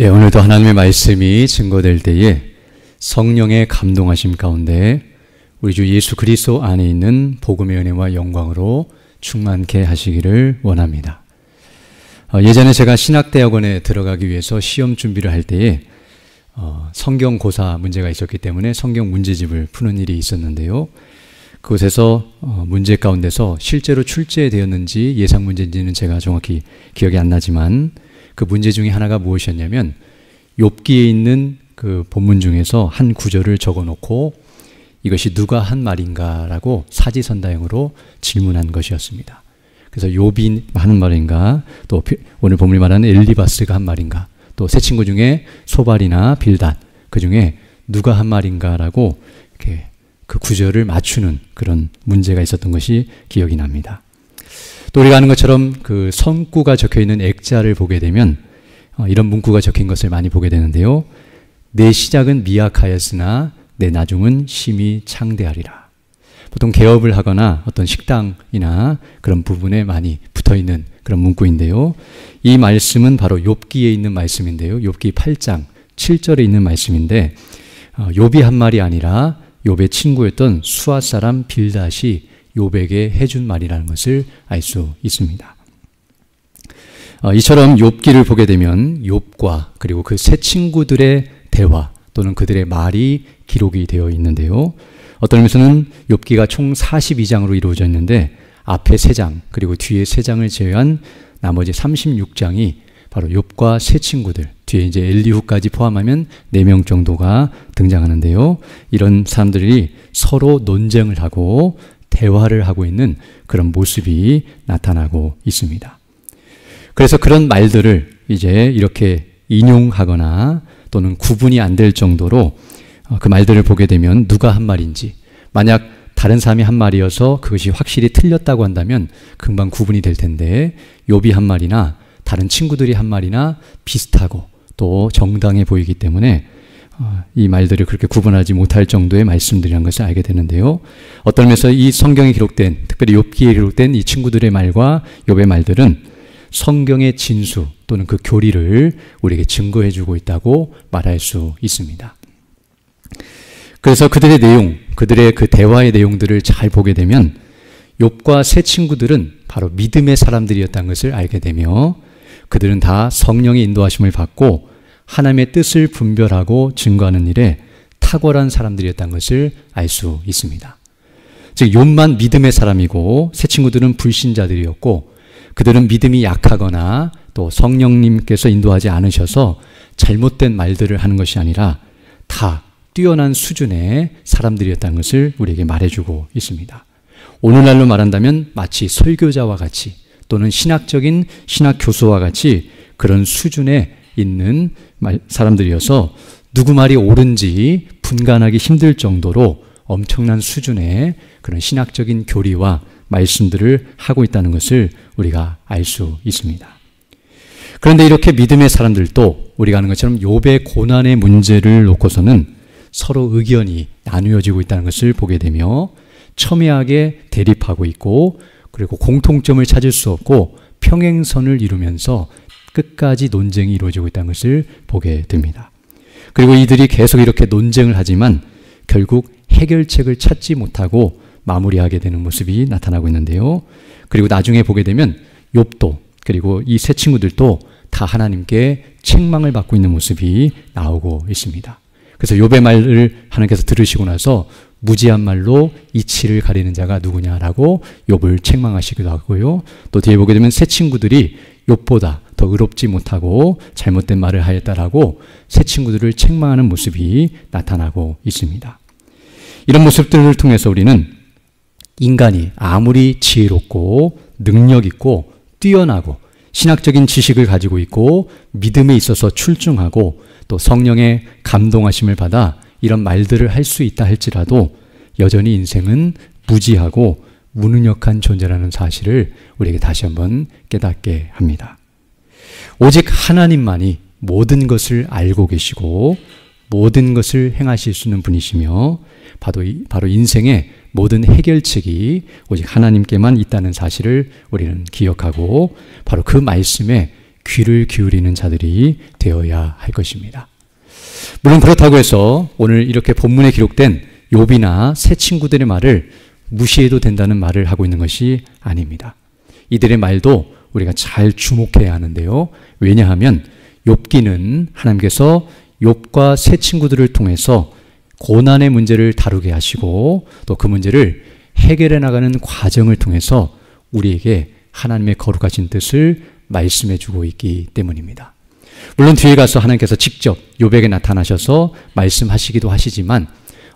오늘도 하나님의 말씀이 증거될 때에 성령의 감동하심 가운데 우리 주 예수 그리스도 안에 있는 복음의 은혜와 영광으로 충만케 하시기를 원합니다. 예전에 제가 신학대학원에 들어가기 위해서 시험 준비를 할 때에 성경고사 문제가 있었기 때문에 성경 문제집을 푸는 일이 있었는데요. 그곳에서 문제 가운데서 실제로 출제되었는지 예상 문제인지는 제가 정확히 기억이 안 나지만 그 문제 중에 하나가 무엇이었냐면 욥기에 있는 그 본문 중에서 한 구절을 적어놓고 이것이 누가 한 말인가라고 사지선다형으로 질문한 것이었습니다. 그래서 욥이 하는 말인가, 또 오늘 본문이 말하는 엘리바스가 한 말인가, 또 세 친구 중에 소발이나 빌닷 그 중에 누가 한 말인가라고 이렇게 그 구절을 맞추는 그런 문제가 있었던 것이 기억이 납니다. 또 우리가 아는 것처럼 그 성구가 적혀있는 액자를 보게 되면 이런 문구가 적힌 것을 많이 보게 되는데요. 내 시작은 미약하였으나 내 나중은 심히 창대하리라. 보통 개업을 하거나 어떤 식당이나 그런 부분에 많이 붙어있는 그런 문구인데요. 이 말씀은 바로 욥기에 있는 말씀인데요. 욥기 8장 7절에 있는 말씀인데 욥이 한 말이 아니라 욥의 친구였던 수앗 사람 빌닷이 욥에게 해준 말이라는 것을 알 수 있습니다. 이처럼 욥기를 보게 되면 욥과 그리고 그 세 친구들의 대화 또는 그들의 말이 기록이 되어 있는데요. 어떤 의미에서는 욥기가 총 42장으로 이루어져 있는데 앞에 3장 그리고 뒤에 3장을 제외한 나머지 36장이 바로 욥과 세 친구들, 뒤에 이제 엘리후까지 포함하면 4명 정도가 등장하는데요. 이런 사람들이 서로 논쟁을 하고 대화를 하고 있는 그런 모습이 나타나고 있습니다. 그래서 그런 말들을 이제 이렇게 인용하거나 또는 구분이 안 될 정도로 그 말들을 보게 되면 누가 한 말인지, 만약 다른 사람이 한 말이어서 그것이 확실히 틀렸다고 한다면 금방 구분이 될 텐데 욥이 한 말이나 다른 친구들이 한 말이나 비슷하고 또 정당해 보이기 때문에 이 말들을 그렇게 구분하지 못할 정도의 말씀들이라는 것을 알게 되는데요. 어떤 면에서 이 성경에 기록된, 특별히 욥기에 기록된 이 친구들의 말과 욥의 말들은 성경의 진수 또는 그 교리를 우리에게 증거해 주고 있다고 말할 수 있습니다. 그래서 그들의 내용, 그들의 그 대화의 내용들을 잘 보게 되면 욥과 세 친구들은 바로 믿음의 사람들이었다는 것을 알게 되며 그들은 다 성령의 인도하심을 받고 하나님의 뜻을 분별하고 증거하는 일에 탁월한 사람들이었다는 것을 알 수 있습니다. 즉 욥만 믿음의 사람이고 세 친구들은 불신자들이었고 그들은 믿음이 약하거나 또 성령님께서 인도하지 않으셔서 잘못된 말들을 하는 것이 아니라 다 뛰어난 수준의 사람들이었다는 것을 우리에게 말해주고 있습니다. 오늘날로 말한다면 마치 설교자와 같이 또는 신학적인 신학교수와 같이 그런 수준에 있는 사람들이어서 누구 말이 옳은지 분간하기 힘들 정도로 엄청난 수준의 그런 신학적인 교리와 말씀들을 하고 있다는 것을 우리가 알 수 있습니다. 그런데 이렇게 믿음의 사람들도 우리가 아는 것처럼 욥의 고난의 문제를 놓고서는 서로 의견이 나누어지고 있다는 것을 보게 되며 첨예하게 대립하고 있고 그리고 공통점을 찾을 수 없고 평행선을 이루면서 끝까지 논쟁이 이루어지고 있다는 것을 보게 됩니다. 그리고 이들이 계속 이렇게 논쟁을 하지만 결국 해결책을 찾지 못하고 마무리하게 되는 모습이 나타나고 있는데요. 그리고 나중에 보게 되면 욥도 그리고 이 세 친구들도 다 하나님께 책망을 받고 있는 모습이 나오고 있습니다. 그래서 욥의 말을 하나님께서 들으시고 나서 무지한 말로 이치를 가리는 자가 누구냐라고 욥을 책망하시기도 하고요. 또 뒤에 보게 되면 세 친구들이 욥보다 더 의롭지 못하고 잘못된 말을 하였다라고 세 친구들을 책망하는 모습이 나타나고 있습니다. 이런 모습들을 통해서 우리는 인간이 아무리 지혜롭고 능력 있고 뛰어나고 신학적인 지식을 가지고 있고 믿음에 있어서 출중하고 또 성령의 감동하심을 받아 이런 말들을 할 수 있다 할지라도 여전히 인생은 무지하고 무능력한 존재라는 사실을 우리에게 다시 한번 깨닫게 합니다. 오직 하나님만이 모든 것을 알고 계시고 모든 것을 행하실 수 있는 분이시며 바로 인생의 모든 해결책이 오직 하나님께만 있다는 사실을 우리는 기억하고 바로 그 말씀에 귀를 기울이는 자들이 되어야 할 것입니다. 물론 그렇다고 해서 오늘 이렇게 본문에 기록된 욥이나 새 친구들의 말을 무시해도 된다는 말을 하고 있는 것이 아닙니다. 이들의 말도 우리가 잘 주목해야 하는데요. 왜냐하면 욥기는 하나님께서 욥과 새 친구들을 통해서 고난의 문제를 다루게 하시고 또 그 문제를 해결해 나가는 과정을 통해서 우리에게 하나님의 거룩하신 뜻을 말씀해 주고 있기 때문입니다. 물론 뒤에 가서 하나님께서 직접 욥에게 나타나셔서 말씀하시기도 하시지만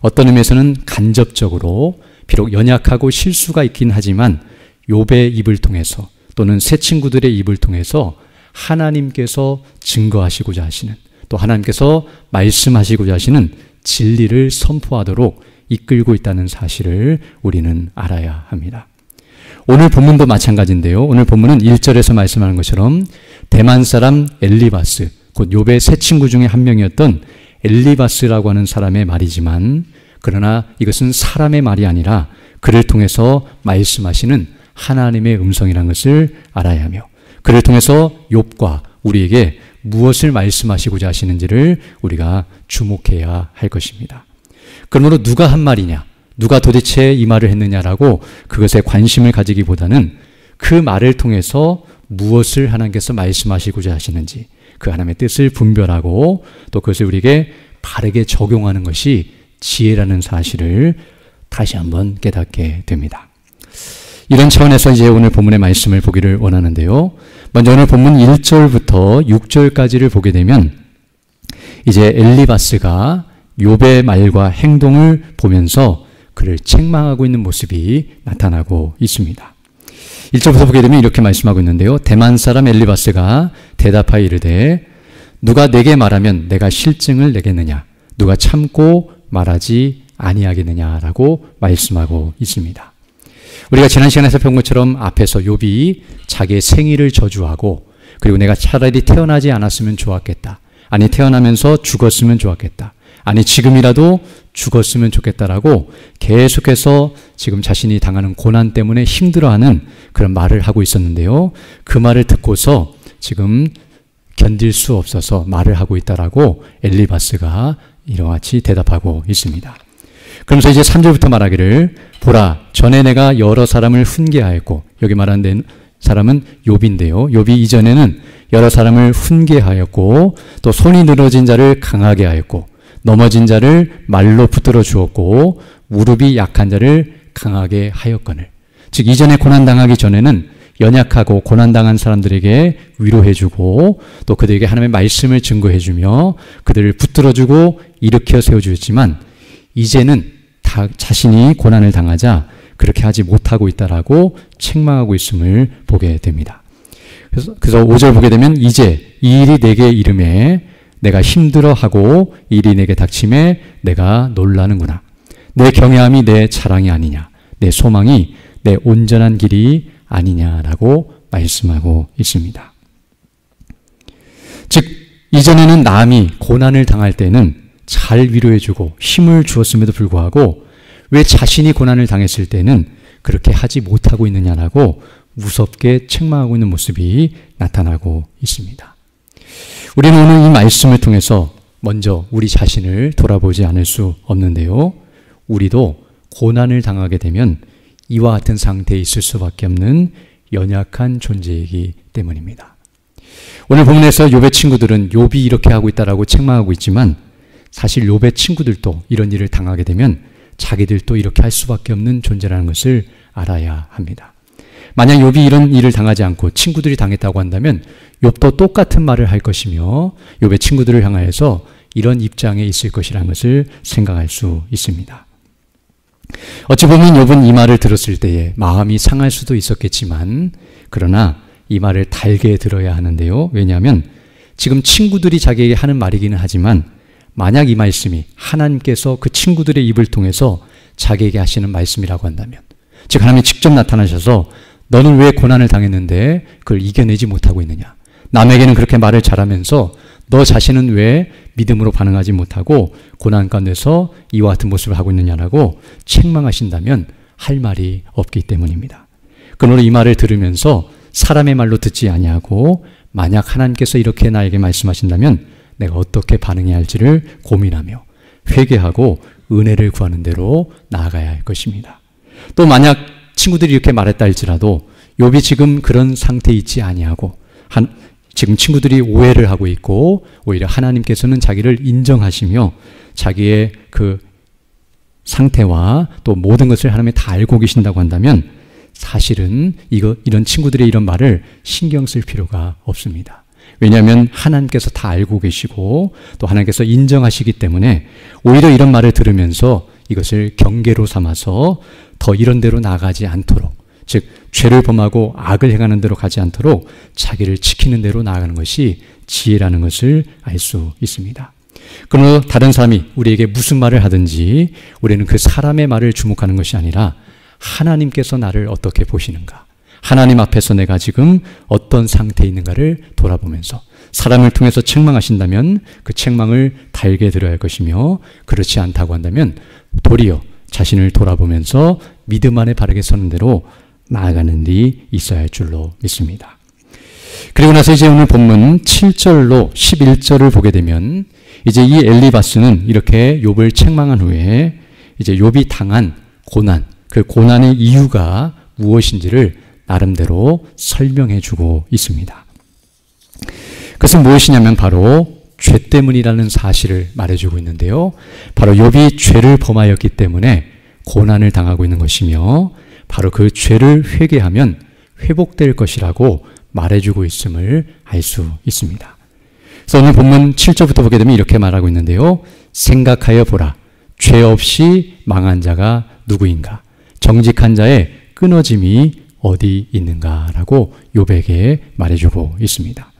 어떤 의미에서는 간접적으로 비록 연약하고 실수가 있긴 하지만 욥의 입을 통해서 또는 새 친구들의 입을 통해서 하나님께서 증거하시고자 하시는 또 하나님께서 말씀하시고자 하시는 진리를 선포하도록 이끌고 있다는 사실을 우리는 알아야 합니다. 오늘 본문도 마찬가지인데요. 오늘 본문은 1절에서 말씀하는 것처럼 대만 사람 엘리바스, 곧 욥의 새 친구 중에 한 명이었던 엘리바스라고 하는 사람의 말이지만 그러나 이것은 사람의 말이 아니라 그를 통해서 말씀하시는 하나님의 음성이라는 것을 알아야 하며 그를 통해서 욥과 우리에게 무엇을 말씀하시고자 하시는지를 우리가 주목해야 할 것입니다. 그러므로 누가 한 말이냐, 누가 도대체 이 말을 했느냐라고 그것에 관심을 가지기보다는 그 말을 통해서 무엇을 하나님께서 말씀하시고자 하시는지 그 하나님의 뜻을 분별하고 또 그것을 우리에게 바르게 적용하는 것이 지혜라는 사실을 다시 한번 깨닫게 됩니다. 이런 차원에서 이제 오늘 본문의 말씀을 보기를 원하는데요. 먼저 오늘 본문 1절부터 6절까지를 보게 되면 이제 엘리바스가 욥의 말과 행동을 보면서 그를 책망하고 있는 모습이 나타나고 있습니다. 1절부터 보게 되면 이렇게 말씀하고 있는데요. 대만 사람 엘리바스가 대답하여 이르되 누가 내게 말하면 내가 실증을 내겠느냐, 누가 참고 말하지 아니하겠느냐라고 말씀하고 있습니다. 우리가 지난 시간에 살펴본 것처럼 앞에서 욥이 자기의 생일을 저주하고 그리고 내가 차라리 태어나지 않았으면 좋았겠다, 아니 태어나면서 죽었으면 좋았겠다, 아니 지금이라도 죽었으면 좋겠다라고 계속해서 지금 자신이 당하는 고난 때문에 힘들어하는 그런 말을 하고 있었는데요. 그 말을 듣고서 지금 견딜 수 없어서 말을 하고 있다라고 엘리바스가 이와 같이 대답하고 있습니다. 그러면서 이제 3절부터 말하기를 보라 전에 내가 여러 사람을 훈계하였고, 여기 말하는 사람은 욥인데요. 욥이 이전에는 여러 사람을 훈계하였고 또 손이 늘어진 자를 강하게 하였고 넘어진 자를 말로 붙들어 주었고 무릎이 약한 자를 강하게 하였거늘. 즉 이전에 고난당하기 전에는 연약하고 고난당한 사람들에게 위로해주고 또 그들에게 하나님의 말씀을 증거해주며 그들을 붙들어주고 일으켜 세워주었지만 이제는 자신이 고난을 당하자 그렇게 하지 못하고 있다라고 책망하고 있음을 보게 됩니다. 그래서 5절 보게 되면 이제 이 일이 내게 이름에 내가 힘들어하고 일이 내게 닥침에 내가 놀라는구나. 내 경외함이 내 자랑이 아니냐, 내 소망이 내 온전한 길이 아니냐라고 말씀하고 있습니다. 즉 이전에는 남이 고난을 당할 때는 잘 위로해주고 힘을 주었음에도 불구하고 왜 자신이 고난을 당했을 때는 그렇게 하지 못하고 있느냐라고 무섭게 책망하고 있는 모습이 나타나고 있습니다. 우리는 오늘 이 말씀을 통해서 먼저 우리 자신을 돌아보지 않을 수 없는데요. 우리도 고난을 당하게 되면 이와 같은 상태에 있을 수밖에 없는 연약한 존재이기 때문입니다. 오늘 본문에서 욥의 친구들은 욥이 이렇게 하고 있다라고 책망하고 있지만 사실 욥의 친구들도 이런 일을 당하게 되면 자기들도 이렇게 할 수밖에 없는 존재라는 것을 알아야 합니다. 만약 욥이 이런 일을 당하지 않고 친구들이 당했다고 한다면 욥도 똑같은 말을 할 것이며 욥의 친구들을 향하여서 이런 입장에 있을 것이라는 것을 생각할 수 있습니다. 어찌 보면 욥은 이 말을 들었을 때에 마음이 상할 수도 있었겠지만 그러나 이 말을 달게 들어야 하는데요. 왜냐하면 지금 친구들이 자기에게 하는 말이기는 하지만 만약 이 말씀이 하나님께서 그 친구들의 입을 통해서 자기에게 하시는 말씀이라고 한다면, 즉 하나님이 직접 나타나셔서 너는 왜 고난을 당했는데 그걸 이겨내지 못하고 있느냐, 남에게는 그렇게 말을 잘하면서 너 자신은 왜 믿음으로 반응하지 못하고 고난 가운데서 이와 같은 모습을 하고 있느냐라고 책망하신다면 할 말이 없기 때문입니다. 그러므로 이 말을 들으면서 사람의 말로 듣지 아니하고 만약 하나님께서 이렇게 나에게 말씀하신다면 내가 어떻게 반응해야 할지를 고민하며 회개하고 은혜를 구하는 대로 나아가야 할 것입니다. 또 만약 친구들이 이렇게 말했다 할지라도 욥이 지금 그런 상태에 있지 아니하고 지금 친구들이 오해를 하고 있고 오히려 하나님께서는 자기를 인정하시며 자기의 그 상태와 또 모든 것을 하나님이 다 알고 계신다고 한다면 사실은 이런 친구들의 이런 말을 신경 쓸 필요가 없습니다. 왜냐하면 하나님께서 다 알고 계시고 또 하나님께서 인정하시기 때문에 오히려 이런 말을 들으면서 이것을 경계로 삼아서 더 이런 대로 나가지 않도록, 즉 죄를 범하고 악을 행하는 대로 가지 않도록 자기를 지키는 대로 나아가는 것이 지혜라는 것을 알 수 있습니다. 그러나 다른 사람이 우리에게 무슨 말을 하든지 우리는 그 사람의 말을 주목하는 것이 아니라 하나님께서 나를 어떻게 보시는가, 하나님 앞에서 내가 지금 어떤 상태에 있는가를 돌아보면서 사람을 통해서 책망하신다면 그 책망을 달게 들어야 할 것이며, 그렇지 않다고 한다면 도리어 자신을 돌아보면서 믿음 안에 바르게 서는 대로 나아가는 일이 있어야 할 줄로 믿습니다. 그리고 나서 이제 오늘 본문 7절로 11절을 보게 되면 이제 이 엘리바스는 이렇게 욥을 책망한 후에 이제 욥이 당한 고난, 그 고난의 이유가 무엇인지를 나름대로 설명해 주고 있습니다. 그것은 무엇이냐면 바로 죄 때문이라는 사실을 말해주고 있는데요. 바로 욥이 죄를 범하였기 때문에 고난을 당하고 있는 것이며 바로 그 죄를 회개하면 회복될 것이라고 말해주고 있음을 알 수 있습니다. 그래서 오늘 본문 7절부터 보게 되면 이렇게 말하고 있는데요. 생각하여 보라. 죄 없이 망한 자가 누구인가? 정직한 자의 끊어짐이 어디 있는가라고 욥에게 말해주고 있습니다.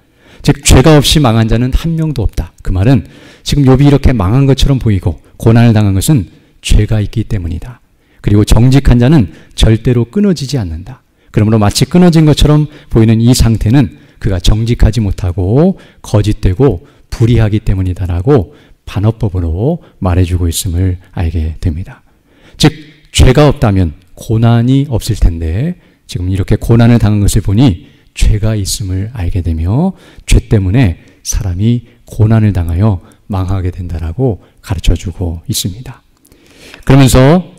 즉 죄가 없이 망한 자는 한 명도 없다. 그 말은 지금 욥이 이렇게 망한 것처럼 보이고 고난을 당한 것은 죄가 있기 때문이다. 그리고 정직한 자는 절대로 끊어지지 않는다. 그러므로 마치 끊어진 것처럼 보이는 이 상태는 그가 정직하지 못하고 거짓되고 불의하기 때문이다라고 반어법으로 말해주고 있음을 알게 됩니다. 즉 죄가 없다면 고난이 없을 텐데 지금 이렇게 고난을 당한 것을 보니 죄가 있음을 알게 되며 죄 때문에 사람이 고난을 당하여 망하게 된다라고 가르쳐주고 있습니다. 그러면서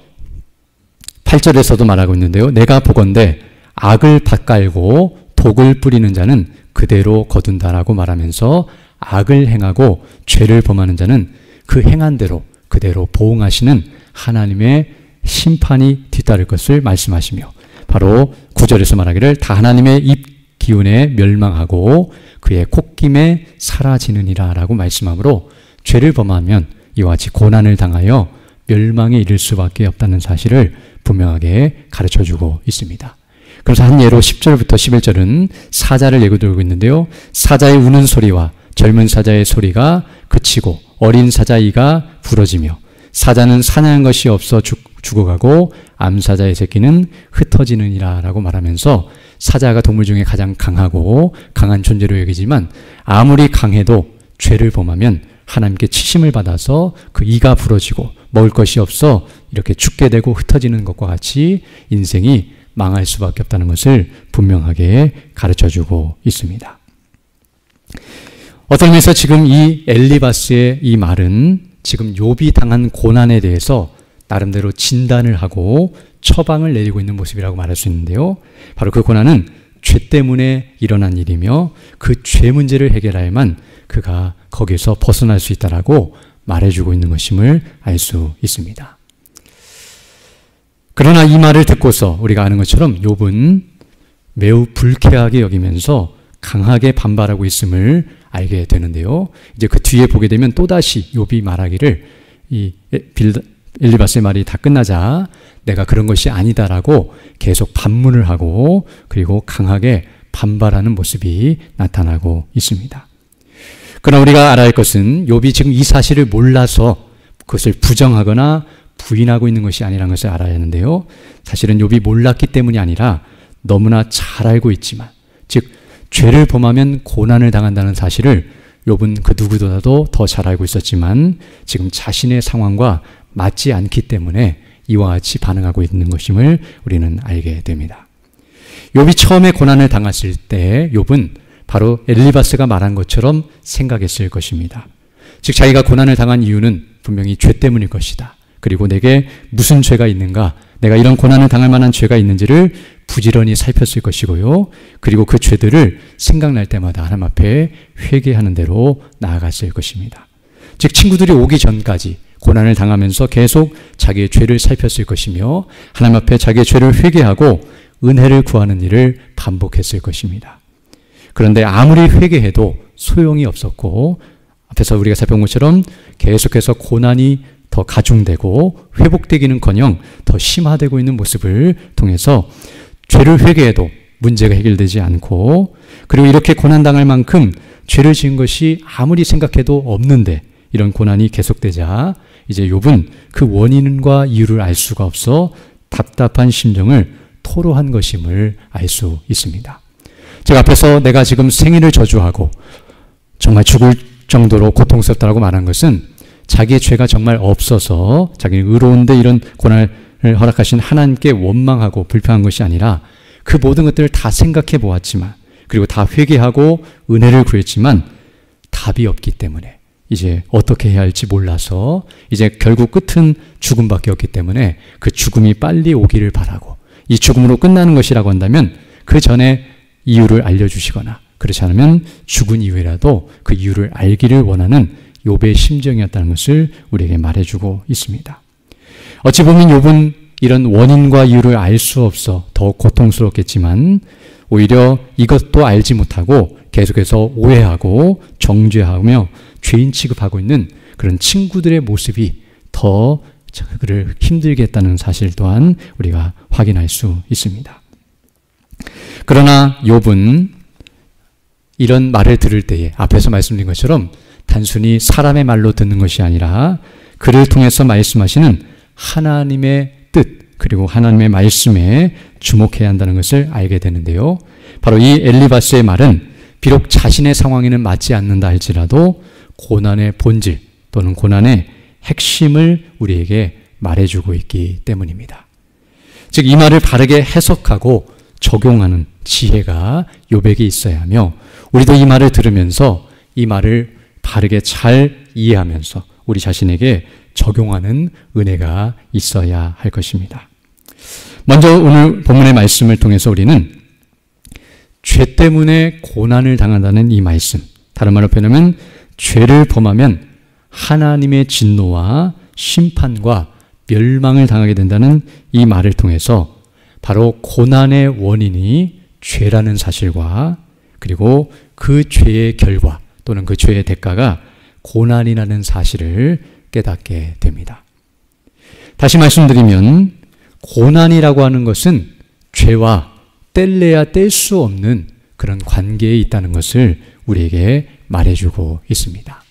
8절에서도 말하고 있는데요. 내가 보건대 악을 밭갈고 독을 뿌리는 자는 그대로 거둔다라고 말하면서 악을 행하고 죄를 범하는 자는 그 행한 대로 그대로 보응하시는 하나님의 심판이 뒤따를 것을 말씀하시며 바로 9절에서 말하기를 다 하나님의 입 기운에 멸망하고 그의 콧김에 사라지느니라 라고 말씀하므로 죄를 범하면 이와 같이 고난을 당하여 멸망에 이를 수밖에 없다는 사실을 분명하게 가르쳐주고 있습니다. 그래서 한 예로 10절부터 11절은 사자를 예고 들고 있는데요. 사자의 우는 소리와 젊은 사자의 소리가 그치고 어린 사자 이가 부러지며 사자는 사냥한 것이 없어 죽어가고 암사자의 새끼는 흩어지느니라 라고 말하면서 사자가 동물 중에 가장 강하고 강한 존재로 여기지만 아무리 강해도 죄를 범하면 하나님께 치심을 받아서 그 이가 부러지고 먹을 것이 없어 이렇게 죽게 되고 흩어지는 것과 같이 인생이 망할 수밖에 없다는 것을 분명하게 가르쳐주고 있습니다. 어떤 의미에서 지금 이 엘리바스의 이 말은 지금 욥이 당한 고난에 대해서 나름대로 진단을 하고 처방을 내리고 있는 모습이라고 말할 수 있는데요. 바로 그 고난은 죄 때문에 일어난 일이며 그 죄 문제를 해결해야만 그가 거기에서 벗어날 수 있다라고 말해주고 있는 것임을 알 수 있습니다. 그러나 이 말을 듣고서 우리가 아는 것처럼 욥은 매우 불쾌하게 여기면서 강하게 반발하고 있음을 알게 되는데요. 이제 그 뒤에 보게 되면 또다시 욥이 말하기를 이 엘리바스의 말이 다 끝나자 내가 그런 것이 아니다라고 계속 반문을 하고 그리고 강하게 반발하는 모습이 나타나고 있습니다. 그러나 우리가 알아야 할 것은 욥이 지금 이 사실을 몰라서 그것을 부정하거나 부인하고 있는 것이 아니라는 것을 알아야 하는데요. 사실은 욥이 몰랐기 때문이 아니라 너무나 잘 알고 있지만, 즉 죄를 범하면 고난을 당한다는 사실을 욥은 그 누구보다도 더 잘 알고 있었지만 지금 자신의 상황과 맞지 않기 때문에 이와 같이 반응하고 있는 것임을 우리는 알게 됩니다. 욥이 처음에 고난을 당했을 때 욥은 바로 엘리바스가 말한 것처럼 생각했을 것입니다. 즉 자기가 고난을 당한 이유는 분명히 죄 때문일 것이다. 그리고 내게 무슨 죄가 있는가, 내가 이런 고난을 당할 만한 죄가 있는지를 부지런히 살폈을 것이고요. 그리고 그 죄들을 생각날 때마다 하나님 앞에 회개하는 대로 나아갔을 것입니다. 즉 친구들이 오기 전까지 고난을 당하면서 계속 자기의 죄를 살폈을 것이며 하나님 앞에 자기의 죄를 회개하고 은혜를 구하는 일을 반복했을 것입니다. 그런데 아무리 회개해도 소용이 없었고 앞에서 우리가 살펴본 것처럼 계속해서 고난이 더 가중되고 회복되기는커녕 더 심화되고 있는 모습을 통해서 죄를 회개해도 문제가 해결되지 않고, 그리고 이렇게 고난당할 만큼 죄를 지은 것이 아무리 생각해도 없는데 이런 고난이 계속되자 이제 욥은 그 원인과 이유를 알 수가 없어 답답한 심정을 토로한 것임을 알 수 있습니다. 제가 앞에서 내가 지금 생일을 저주하고 정말 죽을 정도로 고통스럽다고 말한 것은 자기의 죄가 정말 없어서 자기는 의로운데 이런 고난을 허락하신 하나님께 원망하고 불평한 것이 아니라 그 모든 것들을 다 생각해 보았지만, 그리고 다 회개하고 은혜를 구했지만 답이 없기 때문에 이제 어떻게 해야 할지 몰라서 이제 결국 끝은 죽음밖에 없기 때문에 그 죽음이 빨리 오기를 바라고, 이 죽음으로 끝나는 것이라고 한다면 그 전에 이유를 알려주시거나 그렇지 않으면 죽은 이후에라도 그 이유를 알기를 원하는 욥의 심정이었다는 것을 우리에게 말해주고 있습니다. 어찌 보면 욥은 이런 원인과 이유를 알 수 없어 더 고통스럽겠지만 오히려 이것도 알지 못하고 계속해서 오해하고 정죄하며 죄인 취급하고 있는 그런 친구들의 모습이 더 그를 힘들게 했다는 사실 또한 우리가 확인할 수 있습니다. 그러나 욥은 이런 말을 들을 때에 앞에서 말씀드린 것처럼 단순히 사람의 말로 듣는 것이 아니라 그를 통해서 말씀하시는 하나님의 뜻, 그리고 하나님의 말씀에 주목해야 한다는 것을 알게 되는데요. 바로 이 엘리바스의 말은 비록 자신의 상황에는 맞지 않는다 할지라도 고난의 본질 또는 고난의 핵심을 우리에게 말해주고 있기 때문입니다. 즉 이 말을 바르게 해석하고 적용하는 지혜가 욥에게 있어야 하며, 우리도 이 말을 들으면서 이 말을 바르게 잘 이해하면서 우리 자신에게 적용하는 은혜가 있어야 할 것입니다. 먼저 오늘 본문의 말씀을 통해서 우리는 죄 때문에 고난을 당한다는 이 말씀, 다른 말로 표현하면 죄를 범하면 하나님의 진노와 심판과 멸망을 당하게 된다는 이 말을 통해서 바로 고난의 원인이 죄라는 사실과 그리고 그 죄의 결과 또는 그 죄의 대가가 고난이라는 사실을 깨닫게 됩니다. 다시 말씀드리면 고난이라고 하는 것은 죄와 뗄래야 뗄 수 없는 그런 관계에 있다는 것을 우리에게 말해주고 있습니다.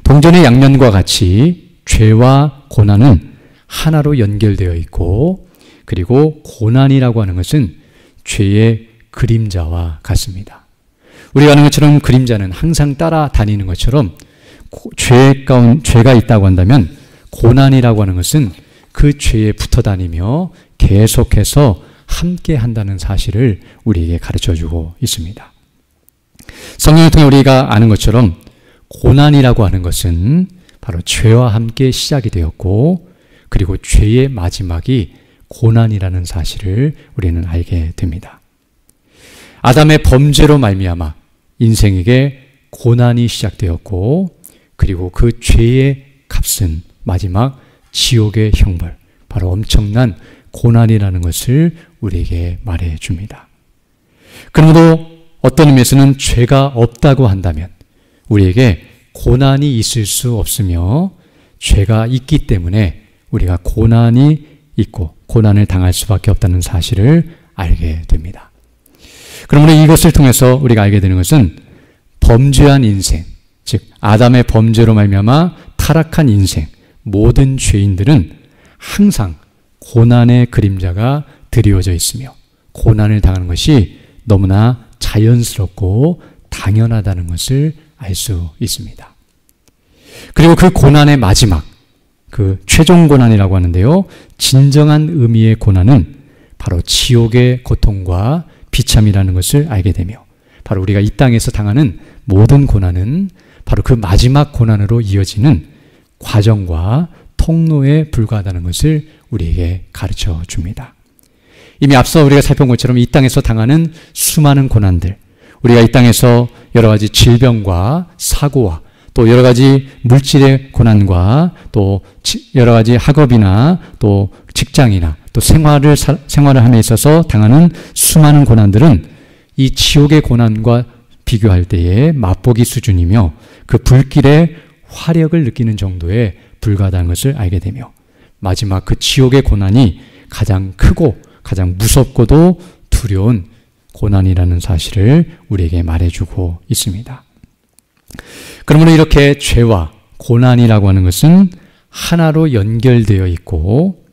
동전의 양면과 같이 죄와 고난은 하나로 연결되어 있고, 그리고 고난이라고 하는 것은 죄의 그림자와 같습니다. 우리가 아는 것처럼 그림자는 항상 따라다니는 것처럼 죄가 있다고 한다면 고난이라고 하는 것은 그 죄에 붙어 다니며 계속해서 함께 한다는 사실을 우리에게 가르쳐주고 있습니다. 성경을 통해 우리가 아는 것처럼 고난이라고 하는 것은 바로 죄와 함께 시작이 되었고, 그리고 죄의 마지막이 고난이라는 사실을 우리는 알게 됩니다. 아담의 범죄로 말미암아 인생에게 고난이 시작되었고, 그리고 그 죄의 값은 마지막 지옥의 형벌, 바로 엄청난 고난이라는 것을 우리에게 말해줍니다. 그러므로 어떤 의미에서는 죄가 없다고 한다면 우리에게 고난이 있을 수 없으며, 죄가 있기 때문에 우리가 고난이 있고 고난을 당할 수밖에 없다는 사실을 알게 됩니다. 그러므로 이것을 통해서 우리가 알게 되는 것은 범죄한 인생, 즉 아담의 범죄로 말미암아 타락한 인생, 모든 죄인들은 항상 고난의 그림자가 드리워져 있으며 고난을 당하는 것이 너무나 자연스럽고 당연하다는 것을 알 수 있습니다. 그리고 그 고난의 마지막, 그 최종 고난이라고 하는데요, 진정한 의미의 고난은 바로 지옥의 고통과 비참이라는 것을 알게 되며, 바로 우리가 이 땅에서 당하는 모든 고난은 바로 그 마지막 고난으로 이어지는 과정과 통로에 불과하다는 것을 우리에게 가르쳐 줍니다. 이미 앞서 우리가 살펴본 것처럼 이 땅에서 당하는 수많은 고난들, 우리가 이 땅에서 여러 가지 질병과 사고와 또 여러 가지 물질의 고난과 또 여러 가지 학업이나 또 직장이나 또 생활을 함에 있어서 당하는 수많은 고난들은 이 지옥의 고난과 비교할 때의 맛보기 수준이며 그 불길의 화력을 느끼는 정도에 불과하다는 것을 알게 되며 마지막 그 지옥의 고난이 가장 크고 가장 무섭고도 두려운 고난이라는 사실을 우리에게 말해주고 있습니다. 그러므로 이렇게 죄와 고난이라고 하는 것은 하나로 연결되어 있고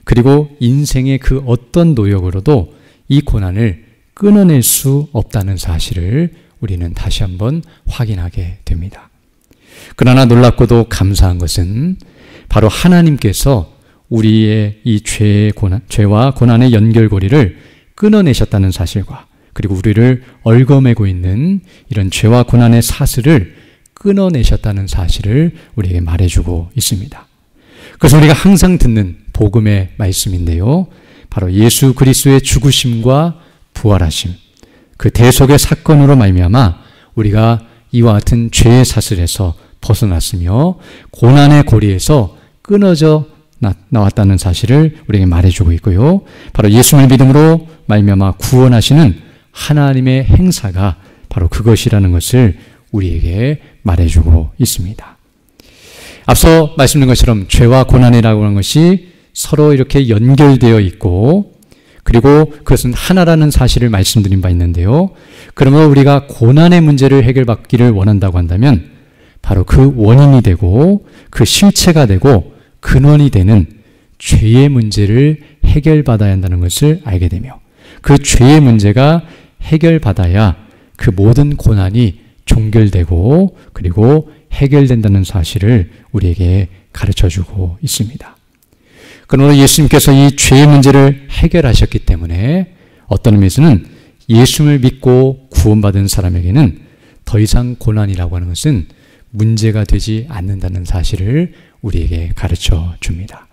그리고 인생의 그 어떤 노력으로도 이 고난을 끊어낼 수 없다는 사실을 우리는 다시 한번 확인하게 됩니다. 그러나 놀랍고도 감사한 것은 바로 하나님께서 우리의 이 죄와 고난의 연결고리를 끊어내셨다는 사실과 그리고 우리를 얽어매고 있는 이런 죄와 고난의 사슬을 끊어내셨다는 사실을 우리에게 말해주고 있습니다. 그래서 우리가 항상 듣는 복음의 말씀인데요. 바로 예수 그리스도의 죽으심과 부활하심, 그 대속의 사건으로 말미암아 우리가 이와 같은 죄의 사슬에서 벗어났으며 고난의 고리에서 끊어져 나왔다는 사실을 우리에게 말해주고 있고요. 바로 예수를 믿음으로 말미암아 구원하시는 하나님의 행사가 바로 그것이라는 것을 우리에게 말해주고 있습니다. 앞서 말씀드린 것처럼 죄와 고난이라고 하는 것이 서로 이렇게 연결되어 있고 그리고 그것은 하나라는 사실을 말씀드린 바 있는데요. 그러면 우리가 고난의 문제를 해결받기를 원한다고 한다면 바로 그 원인이 되고 그 실체가 되고 근원이 되는 죄의 문제를 해결받아야 한다는 것을 알게 되며 그 죄의 문제가 해결받아야 그 모든 고난이 종결되고 그리고 해결된다는 사실을 우리에게 가르쳐주고 있습니다. 그러므로 예수님께서 이 죄의 문제를 해결하셨기 때문에 어떤 의미에서는 예수를 믿고 구원받은 사람에게는 더 이상 고난이라고 하는 것은 문제가 되지 않는다는 사실을 우리에게 가르쳐 줍니다.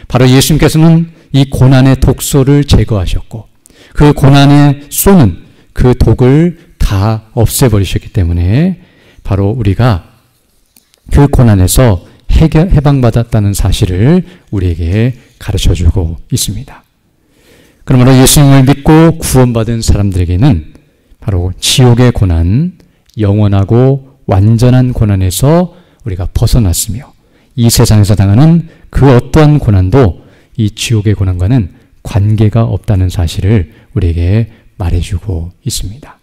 바로 예수님께서는 이 고난의 독소를 제거하셨고 그 고난에 쏘는 그 독을 다 없애버리셨기 때문에 바로 우리가 그 고난에서 해방받았다는 사실을 우리에게 가르쳐주고 있습니다. 그러므로 예수님을 믿고 구원받은 사람들에게는 바로 지옥의 고난, 영원하고 완전한 고난에서 우리가 벗어났으며 이 세상에서 당하는 그 어떠한 고난도 이 지옥의 고난과는 관계가 없다는 사실을 우리에게 말해주고 있습니다.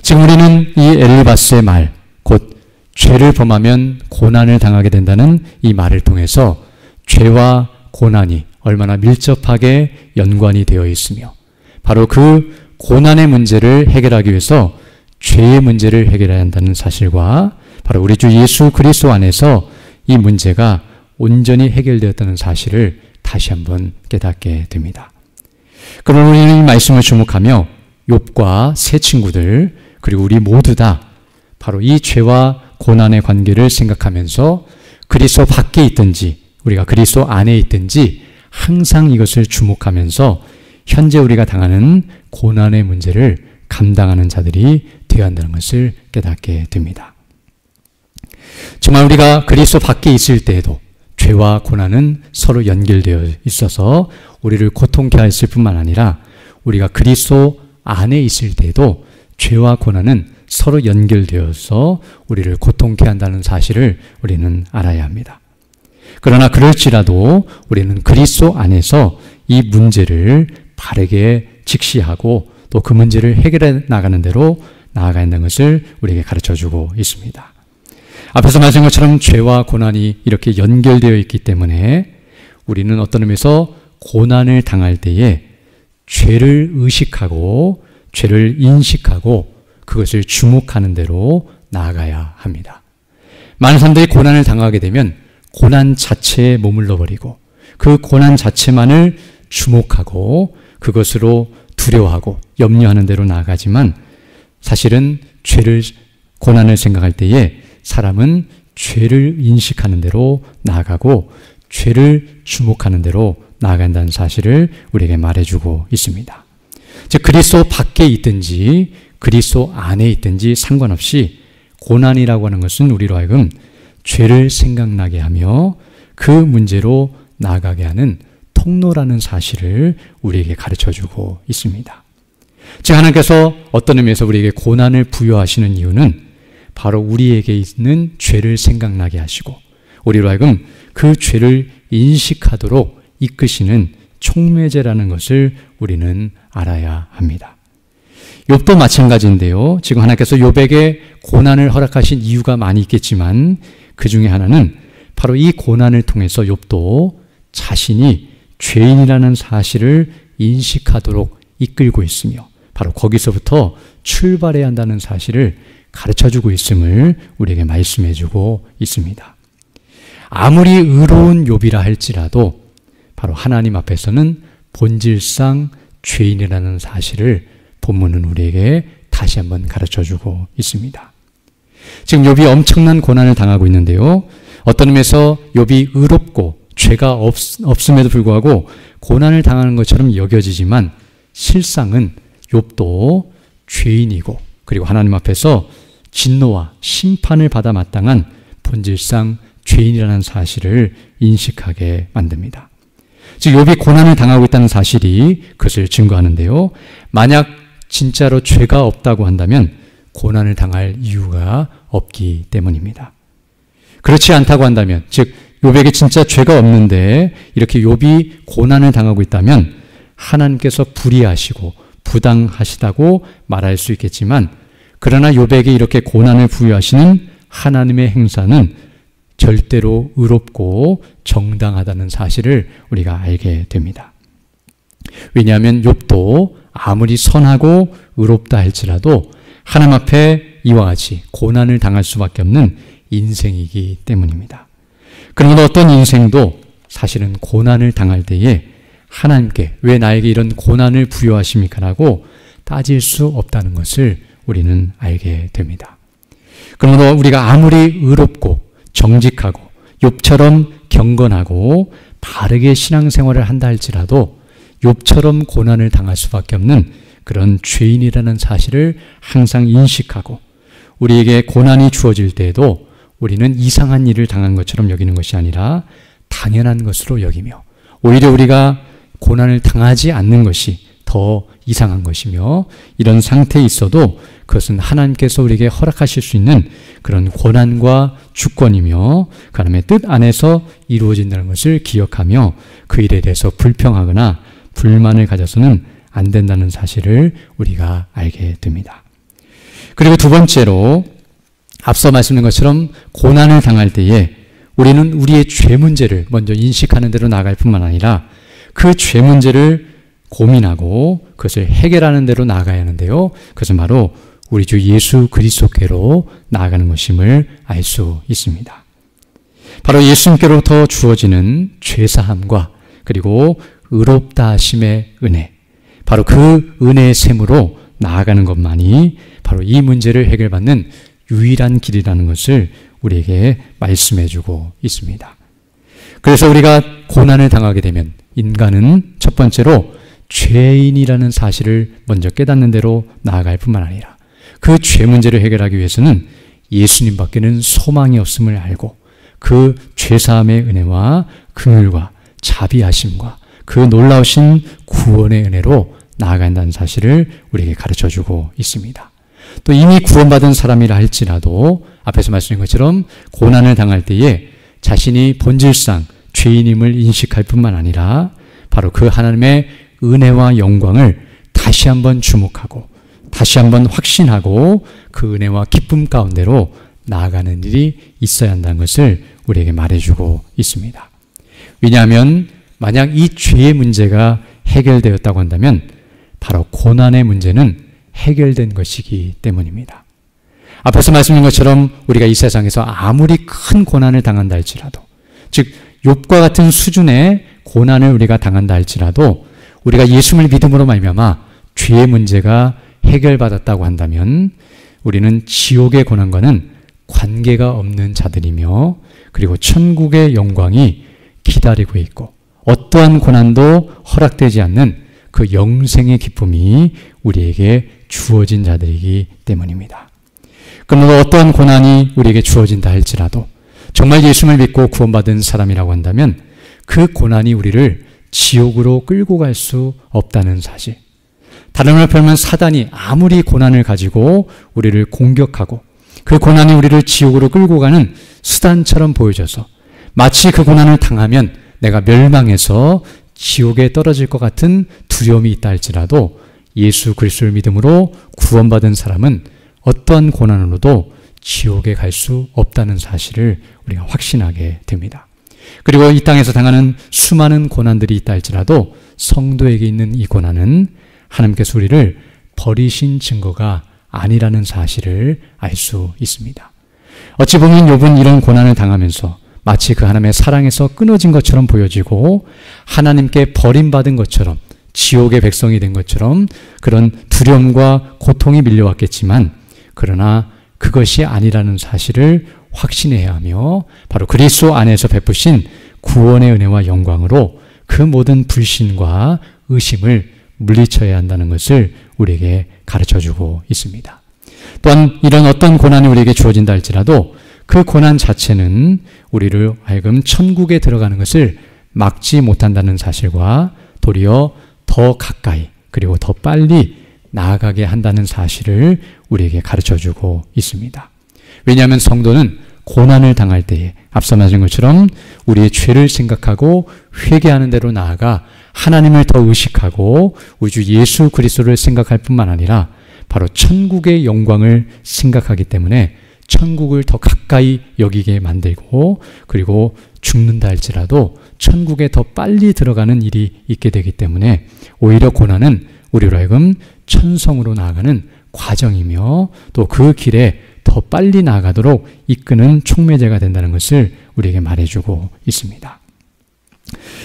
지금 우리는 이 엘리바스의 말, 곧 죄를 범하면 고난을 당하게 된다는 이 말을 통해서 죄와 고난이 얼마나 밀접하게 연관이 되어 있으며 바로 그 고난의 문제를 해결하기 위해서 죄의 문제를 해결해야 한다는 사실과 바로 우리 주 예수 그리스도 안에서 이 문제가 온전히 해결되었다는 사실을 다시 한번 깨닫게 됩니다. 그러므로 우리는 이 말씀을 주목하며 욥과 세 친구들 그리고 우리 모두 다 바로 이 죄와 고난의 관계를 생각하면서 그리스도 밖에 있든지 우리가 그리스도 안에 있든지 항상 이것을 주목하면서 현재 우리가 당하는 고난의 문제를 감당하는 자들이 되어야 한다는 것을 깨닫게 됩니다. 정말 우리가 그리스도 밖에 있을 때에도 죄와 고난은 서로 연결되어 있어서 우리를 고통케 했을 뿐만 아니라 우리가 그리스도 안에 있을 때에도 죄와 고난은 서로 연결되어서 우리를 고통케 한다는 사실을 우리는 알아야 합니다. 그러나 그럴지라도 우리는 그리스도 안에서 이 문제를 바르게 직시하고 또 그 문제를 해결해 나가는 대로 나아가야 한다는 것을 우리에게 가르쳐주고 있습니다. 앞에서 말씀한 것처럼 죄와 고난이 이렇게 연결되어 있기 때문에 우리는 어떤 의미에서 고난을 당할 때에 죄를 의식하고 죄를 인식하고 그것을 주목하는 대로 나아가야 합니다. 많은 사람들이 고난을 당하게 되면 고난 자체에 머물러 버리고 그 고난 자체만을 주목하고 그것으로 두려워하고 염려하는 대로 나아가지만 사실은 고난을 생각할 때에 사람은 죄를 인식하는 대로 나아가고 죄를 주목하는 대로 나아간다는 사실을 우리에게 말해주고 있습니다. 즉 그리스도 밖에 있든지 그리스도 안에 있든지 상관없이 고난이라고 하는 것은 우리로 하여금 죄를 생각나게 하며 그 문제로 나아가게 하는 통로라는 사실을 우리에게 가르쳐주고 있습니다. 즉 하나님께서 어떤 의미에서 우리에게 고난을 부여하시는 이유는 바로 우리에게 있는 죄를 생각나게 하시고 우리로 하여금 그 죄를 인식하도록 이끄시는 촉매제라는 것을 우리는 알아야 합니다. 욥도 마찬가지인데요. 지금 하나님께서 욥에게 고난을 허락하신 이유가 많이 있겠지만 그 중에 하나는 바로 이 고난을 통해서 욥도 자신이 죄인이라는 사실을 인식하도록 이끌고 있으며 바로 거기서부터 출발해야 한다는 사실을 가르쳐주고 있음을 우리에게 말씀해주고 있습니다. 아무리 의로운 욥이라 할지라도 바로 하나님 앞에서는 본질상 죄인이라는 사실을 본문은 우리에게 다시 한번 가르쳐주고 있습니다. 지금 욥이 엄청난 고난을 당하고 있는데요. 어떤 의미에서 욥이 의롭고 죄가 없음에도 불구하고 고난을 당하는 것처럼 여겨지지만 실상은 욥도 죄인이고 그리고 하나님 앞에서 진노와 심판을 받아 마땅한 본질상 죄인이라는 사실을 인식하게 만듭니다. 즉 욥이 고난을 당하고 있다는 사실이 그것을 증거하는데요. 만약 진짜로 죄가 없다고 한다면 고난을 당할 이유가 없기 때문입니다. 그렇지 않다고 한다면 즉 욥에게 진짜 죄가 없는데 이렇게 욥이 고난을 당하고 있다면 하나님께서 불의하시고 부당하시다고 말할 수 있겠지만 그러나 욥에게 이렇게 고난을 부여하시는 하나님의 행사는 절대로 의롭고 정당하다는 사실을 우리가 알게 됩니다. 왜냐하면 욥도 아무리 선하고 의롭다 할지라도 하나님 앞에 이와 같이 고난을 당할 수밖에 없는 인생이기 때문입니다. 그러나 어떤 인생도 사실은 고난을 당할 때에 하나님께 왜 나에게 이런 고난을 부여하십니까? 라고 따질 수 없다는 것을 우리는 알게 됩니다. 그러나 우리가 아무리 의롭고 정직하고 욥처럼 경건하고 바르게 신앙생활을 한다 할지라도 욥처럼 고난을 당할 수밖에 없는 그런 죄인이라는 사실을 항상 인식하고 우리에게 고난이 주어질 때에도 우리는 이상한 일을 당한 것처럼 여기는 것이 아니라 당연한 것으로 여기며 오히려 우리가 고난을 당하지 않는 것이 더 이상한 것이며 이런 상태에 있어도 그것은 하나님께서 우리에게 허락하실 수 있는 그런 권한과 주권이며 그 하나님의 뜻 안에서 이루어진다는 것을 기억하며 그 일에 대해서 불평하거나 불만을 가져서는 안 된다는 사실을 우리가 알게 됩니다. 그리고 두 번째로 앞서 말씀드린 것처럼 고난을 당할 때에 우리는 우리의 죄 문제를 먼저 인식하는 대로 나아갈 뿐만 아니라 그 죄 문제를 고민하고 그것을 해결하는 대로 나아가야 하는데요. 그것은 바로 우리 주 예수 그리스도께로 나아가는 것임을 알 수 있습니다. 바로 예수님께로부터 주어지는 죄사함과 그리고 의롭다 하심의 은혜, 바로 그 은혜의 셈으로 나아가는 것만이 바로 이 문제를 해결받는 유일한 길이라는 것을 우리에게 말씀해주고 있습니다. 그래서 우리가 고난을 당하게 되면 인간은 첫 번째로 죄인이라는 사실을 먼저 깨닫는 대로 나아갈 뿐만 아니라 그 죄 문제를 해결하기 위해서는 예수님밖에는 소망이 없음을 알고 그 죄사함의 은혜와 긍휼과 자비하심과 그 놀라우신 구원의 은혜로 나아간다는 사실을 우리에게 가르쳐주고 있습니다. 또 이미 구원받은 사람이라 할지라도 앞에서 말씀드린 것처럼 고난을 당할 때에 자신이 본질상 죄인임을 인식할 뿐만 아니라 바로 그 하나님의 은혜와 영광을 다시 한번 주목하고 다시 한번 확신하고 그 은혜와 기쁨 가운데로 나아가는 일이 있어야 한다는 것을 우리에게 말해주고 있습니다. 왜냐하면 만약 이 죄의 문제가 해결되었다고 한다면 바로 고난의 문제는 해결된 것이기 때문입니다. 앞에서 말씀드린 것처럼 우리가 이 세상에서 아무리 큰 고난을 당한다 할지라도 즉 욥과 같은 수준의 고난을 우리가 당한다 할지라도 우리가 예수님을 믿음으로 말미암아 죄의 문제가 해결받았다고 한다면 우리는 지옥의 고난과는 관계가 없는 자들이며 그리고 천국의 영광이 기다리고 있고 어떠한 고난도 허락되지 않는 그 영생의 기쁨이 우리에게 주어진 자들이기 때문입니다. 그러므로 어떠한 고난이 우리에게 주어진다 할지라도 정말 예수를 믿고 구원받은 사람이라고 한다면 그 고난이 우리를 지옥으로 끌고 갈 수 없다는 사실. 다른 말로 표현하면 사단이 아무리 고난을 가지고 우리를 공격하고 그 고난이 우리를 지옥으로 끌고 가는 수단처럼 보여져서 마치 그 고난을 당하면 내가 멸망해서 지옥에 떨어질 것 같은 두려움이 있다 할지라도 예수 그리스도를 믿음으로 구원받은 사람은 어떠한 고난으로도 지옥에 갈 수 없다는 사실을 우리가 확신하게 됩니다. 그리고 이 땅에서 당하는 수많은 고난들이 있다 할지라도 성도에게 있는 이 고난은 하나님께서 우리를 버리신 증거가 아니라는 사실을 알 수 있습니다. 어찌 보면 욥은 이런 고난을 당하면서 마치 그 하나님의 사랑에서 끊어진 것처럼 보여지고 하나님께 버림받은 것처럼 지옥의 백성이 된 것처럼 그런 두려움과 고통이 밀려왔겠지만 그러나 그것이 아니라는 사실을 확신해야 하며 바로 그리스도 안에서 베푸신 구원의 은혜와 영광으로 그 모든 불신과 의심을 물리쳐야 한다는 것을 우리에게 가르쳐주고 있습니다. 또한 이런 어떤 고난이 우리에게 주어진다 할지라도 그 고난 자체는 우리를 하여금 천국에 들어가는 것을 막지 못한다는 사실과 도리어 더 가까이 그리고 더 빨리 나아가게 한다는 사실을 우리에게 가르쳐주고 있습니다. 왜냐하면 성도는 고난을 당할 때에 앞서 말한 것처럼 우리의 죄를 생각하고 회개하는 대로 나아가 하나님을 더 의식하고 우리 주 예수 그리스도를 생각할 뿐만 아니라 바로 천국의 영광을 생각하기 때문에 천국을 더 가까이 여기게 만들고 그리고 죽는다 할지라도 천국에 더 빨리 들어가는 일이 있게 되기 때문에 오히려 고난은 우리로 하여금 천성으로 나아가는 과정이며 또 그 길에 더 빨리 나아가도록 이끄는 촉매제가 된다는 것을 우리에게 말해주고 있습니다.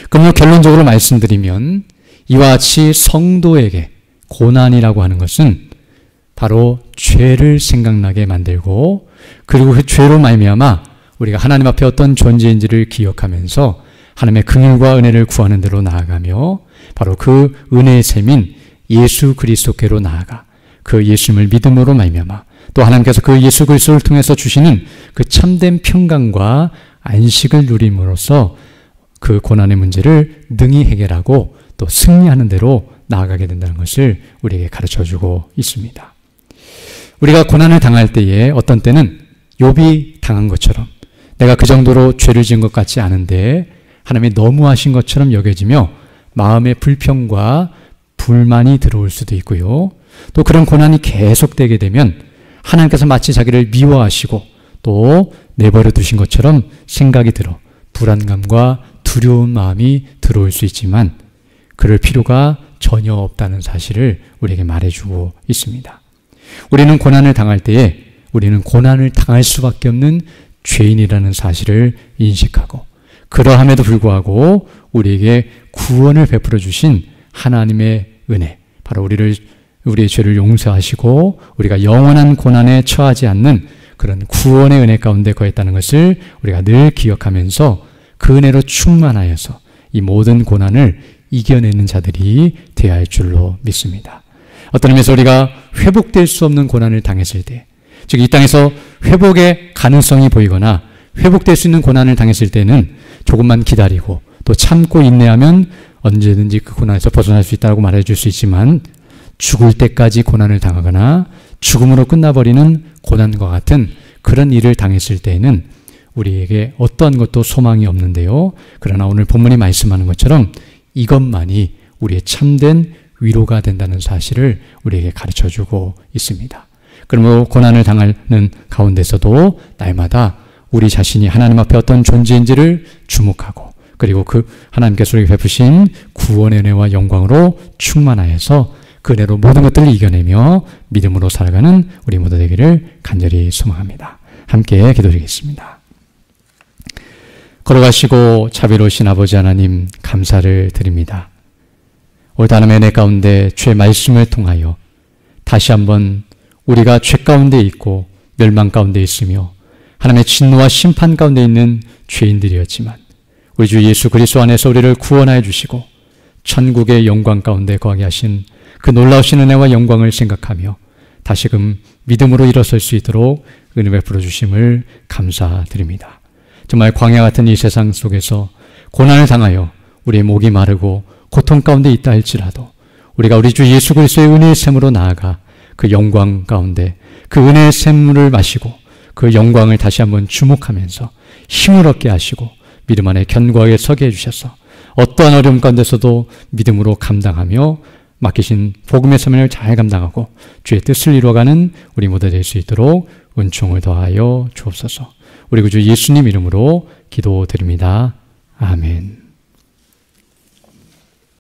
그러므로 결론적으로 말씀드리면 이와 같이 성도에게 고난이라고 하는 것은 바로 죄를 생각나게 만들고 그리고 그 죄로 말미암아 우리가 하나님 앞에 어떤 존재인지를 기억하면서 하나님의 긍휼과 은혜를 구하는 대로 나아가며 바로 그 은혜의 셈인 예수 그리스도께로 나아가 그 예수님을 믿음으로 말미암아 또 하나님께서 그 예수 그리스도를 통해서 주시는 그 참된 평강과 안식을 누림으로써 그 고난의 문제를 능히 해결하고 또 승리하는 대로 나아가게 된다는 것을 우리에게 가르쳐주고 있습니다. 우리가 고난을 당할 때에 어떤 때는 욥이 당한 것처럼 내가 그 정도로 죄를 지은 것 같지 않은데 하나님이 너무하신 것처럼 여겨지며 마음의 불평과 불만이 들어올 수도 있고요. 또 그런 고난이 계속되게 되면 하나님께서 마치 자기를 미워하시고 또 내버려 두신 것처럼 생각이 들어 불안감과 두려운 마음이 들어올 수 있지만 그럴 필요가 전혀 없다는 사실을 우리에게 말해주고 있습니다. 우리는 고난을 당할 때에 우리는 고난을 당할 수밖에 없는 죄인이라는 사실을 인식하고 그러함에도 불구하고 우리에게 구원을 베풀어 주신 하나님의 은혜, 바로 우리의 죄를 용서하시고 우리가 영원한 고난에 처하지 않는 그런 구원의 은혜 가운데 거했다는 것을 우리가 늘 기억하면서 그 은혜로 충만하여서 이 모든 고난을 이겨내는 자들이 되어야 할 줄로 믿습니다. 어떤 의미에서 우리가 회복될 수 없는 고난을 당했을 때, 즉 이 땅에서 회복의 가능성이 보이거나 회복될 수 있는 고난을 당했을 때는 조금만 기다리고 또 참고 인내하면 언제든지 그 고난에서 벗어날 수 있다고 말해줄 수 있지만 죽을 때까지 고난을 당하거나 죽음으로 끝나버리는 고난과 같은 그런 일을 당했을 때에는 우리에게 어떠한 것도 소망이 없는데요. 그러나 오늘 본문이 말씀하는 것처럼 이것만이 우리의 참된 위로가 된다는 사실을 우리에게 가르쳐주고 있습니다. 그러므로 고난을 당하는 가운데서도 날마다 우리 자신이 하나님 앞에 어떤 존재인지를 주목하고 그리고 그 하나님께서 우리에게 베푸신 구원의 은혜와 영광으로 충만하여서 그 은혜로 모든 것들을 이겨내며 믿음으로 살아가는 우리 모두 되기를 간절히 소망합니다. 함께 기도드리겠습니다. 걸어가시고 자비로우신 아버지 하나님 감사를 드립니다. 올 하나님의 은혜 가운데 주의 말씀을 통하여 다시 한번 우리가 죄 가운데 있고 멸망 가운데 있으며 하나님의 진노와 심판 가운데 있는 죄인들이었지만 우리 주 예수 그리스도 안에서 우리를 구원하여 주시고 천국의 영광 가운데 거하게 하신 그 놀라우신 은혜와 영광을 생각하며 다시금 믿음으로 일어설 수 있도록 은혜 베풀어 주심을 감사드립니다. 정말 광야 같은 이 세상 속에서 고난을 당하여 우리의 목이 마르고 고통 가운데 있다 할지라도 우리가 우리 주 예수 그리스도의 은혜의 샘으로 나아가 그 영광 가운데 그 은혜의 샘물을 마시고 그 영광을 다시 한번 주목하면서 힘을 얻게 하시고 믿음 안에 견고하게 서게 해주셔서 어떠한 어려움 가운데서도 믿음으로 감당하며 맡기신 복음의 사명을 잘 감당하고 주의 뜻을 이루어가는 우리 모두 될 수 있도록 은총을 더하여 주옵소서. 우리 구주 예수님 이름으로 기도드립니다. 아멘.